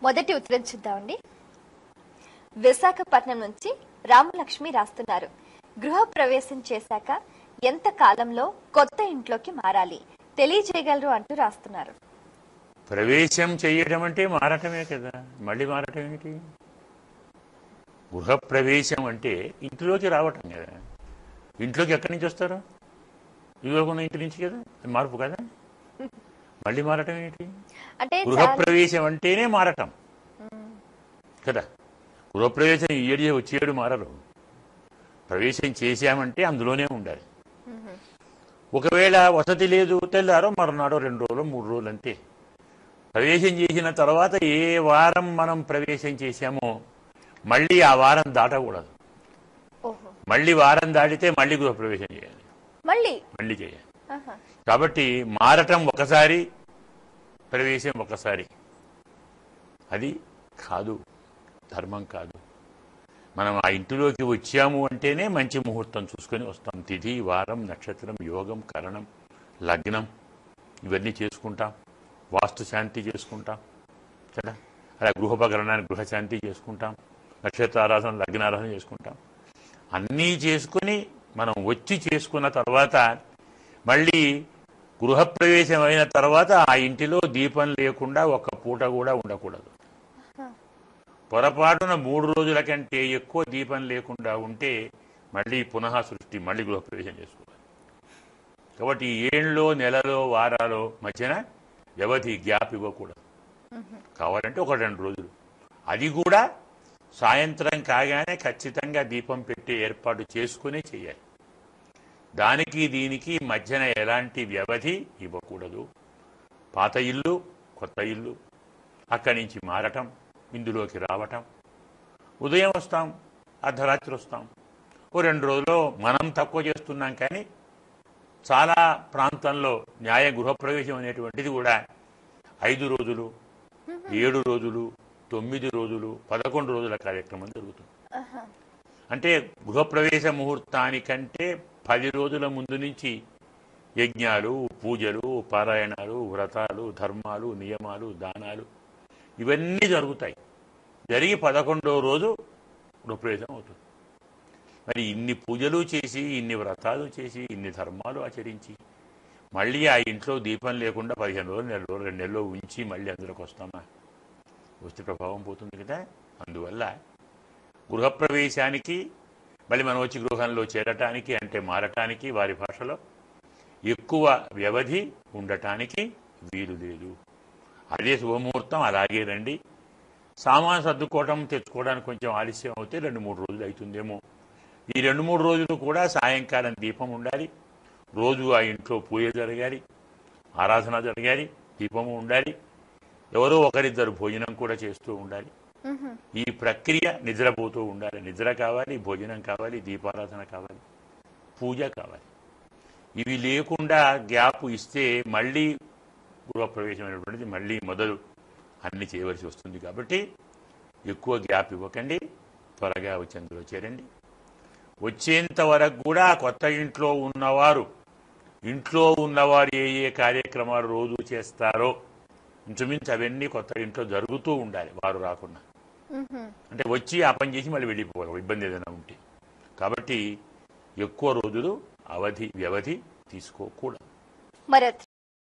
మొదటి ఉత్తరం చూద్దామండి. విశాఖపట్నం నుంచి రామలక్ష్మి రాస్తున్నారు. గృహ ప్రవేశం చేశాక ఎంత కాలంలో కొత్త ఇంట్లోకి మారాలి తెలియజేయగలరు అంటూ రాస్తున్నారు. ప్రవేశం చేయడం అంటే మారటమే కదా, మళ్ళీ మారటం ఏమిటి? గృహ ప్రవేశం అంటే ఇంట్లోకి రావటం కదా. ఇంట్లోకి ఎక్కడి నుంచి వస్తారు? ఇదివరకున్న ఇంటి నుంచి కదా, మార్పు కదా. మళ్ళీ మారటం ఏంటి? అంటే గృహ ప్రవేశం అంటేనే మారటం కదా. గృహప్రవేశం వచ్చేడు మారరు. ప్రవేశం చేశామంటే అందులోనే ఉండాలి. ఒకవేళ వసతి లేదు, తెల్లారో మరునాడో 2 రోజులు 3 రోజులు అంతే. ప్రవేశం చేసిన తర్వాత ఏ వారం మనం ప్రవేశం చేశామో మళ్ళీ ఆ వారం దాటకూడదు. మళ్ళీ వారం దాటితే మళ్ళీ గృహప్రవేశం చేయాలి, మళ్ళీ చేయాలి. కాబట్టి మారటం ఒకసారి, ప్రవేశం ఒకసారి. అది కాదు, ధర్మం కాదు. మనం ఆ ఇంటిలోకి వచ్చాము అంటేనే మంచి ముహూర్తం చూసుకొని వస్తాం. తిథి, వారం, నక్షత్రం, యోగం, కరణం, లగ్నం ఇవన్నీ చేసుకుంటాం. వాస్తు శాంతి చేసుకుంటాం కదా. అలా గృహోపకరణానికి గృహశాంతి చేసుకుంటాం. నక్షత్రారాధన, లగ్నారాధన చేసుకుంటాం. అన్నీ చేసుకుని మనం వచ్చి చేసుకున్న తర్వాత మళ్ళీ గృహప్రవేశం అయిన తర్వాత ఆ ఇంటిలో దీపం లేకుండా ఒక్క పూట కూడా ఉండకూడదు. పొరపాటున 3 రోజుల కంటే ఎక్కువ దీపం లేకుండా ఉంటే మళ్ళీ పునః సృష్టి, మళ్ళీ గృహప్రవేశం చేసుకోవాలి. కాబట్టి ఏళ్ళలో, నెలలో, వారాలో మధ్యన వ్యవధి, గ్యాప్ ఇవ్వకూడదు. కావాలంటే 1-2 రోజులు. అది కూడా సాయంత్రం కాగానే ఖచ్చితంగా దీపం పెట్టి ఏర్పాటు చేసుకునే చేయాలి. దానికి దీనికి మధ్యన ఎలాంటి వ్యవధి ఇవ్వకూడదు. పాత ఇల్లు, కొత్త ఇల్లు, అక్కడి నుంచి మారటం, ఇందులోకి రావటం. ఉదయం వస్తాం, అర్ధరాత్రి వస్తాం. 2 రోజుల్లో మనం తక్కువ చేస్తున్నాం. కానీ చాలా ప్రాంతంలో న్యాయ గృహప్రవేశం అనేటువంటిది కూడా 5 రోజులు, 7 రోజులు, 9 రోజులు, 11 రోజుల కార్యక్రమం జరుగుతుంది. అంటే గృహప్రవేశ ముహూర్తానికంటే 10 రోజుల ముందు నుంచి యజ్ఞాలు, పూజలు, పారాయణాలు, వ్రతాలు, ధర్మాలు, నియమాలు, దానాలు ఇవన్నీ జరుగుతాయి. జరిగి 11వ రోజు గృహప్రవేశం అవుతుంది. మరి ఇన్ని పూజలు చేసి, ఇన్ని వ్రతాలు చేసి, ఇన్ని ధర్మాలు ఆచరించి మళ్ళీ ఆ ఇంట్లో దీపం లేకుండా 15 రోజులు, 1 నెల రోజులు, 2 నెలలు ఉంచి మళ్ళీ అందులోకి వస్తామా? వస్తే ప్రభావం పోతుంది కదా. అందువల్ల గృహప్రవేశానికి మళ్ళీ మనం వచ్చి గృహంలో చేరటానికి, అంటే మారటానికి వారి భాషలో ఎక్కువ వ్యవధి ఉండటానికి వీలు లేదు. అదే శుభముహూర్తం, అలాగే రండి. సామాను సర్దుకోవడం, తెచ్చుకోవడానికి కొంచెం ఆలస్యం అవుతే 2-3 రోజులు అవుతుందేమో. ఈ 2-3 రోజులు కూడా సాయంకాలం దీపం ఉండాలి. రోజు ఆ ఇంట్లో పూజ జరగాలి, ఆరాధన జరగాలి, దీపము ఉండాలి. ఎవరో ఒకరిద్దరు భోజనం కూడా చేస్తూ ఉండాలి. ఈ ప్రక్రియ నిద్రపోతూ ఉండాలి. నిద్ర కావాలి, భోజనం కావాలి, దీపారాధన కావాలి, పూజ కావాలి. ఇవి లేకుండా గ్యాప్ ఇస్తే మళ్ళీ గృహప్రవేశం అనేటువంటిది మళ్ళీ మొదలు అన్ని చేయవలసి వస్తుంది. కాబట్టి ఎక్కువ గ్యాప్ ఇవ్వకండి, త్వరగా వచ్చి అందులో చేరండి. వచ్చేంత వరకు కూడా కొత్త ఇంట్లో ఉన్నవారు ఏ ఏ కార్యక్రమాలు రోజు చేస్తారో ఇంచుమించు అవన్నీ కొత్త ఇంట్లో జరుగుతూ ఉండాలి, వారు రాకుండా. అంటే వచ్చి ఆ పని చేసి మళ్ళీ వెళ్ళిపోవాలి, ఇబ్బంది ఏదైనా ఉంటే. కాబట్టి ఎక్కువ రోజులు వ్యవధి తీసుకోకూడదు.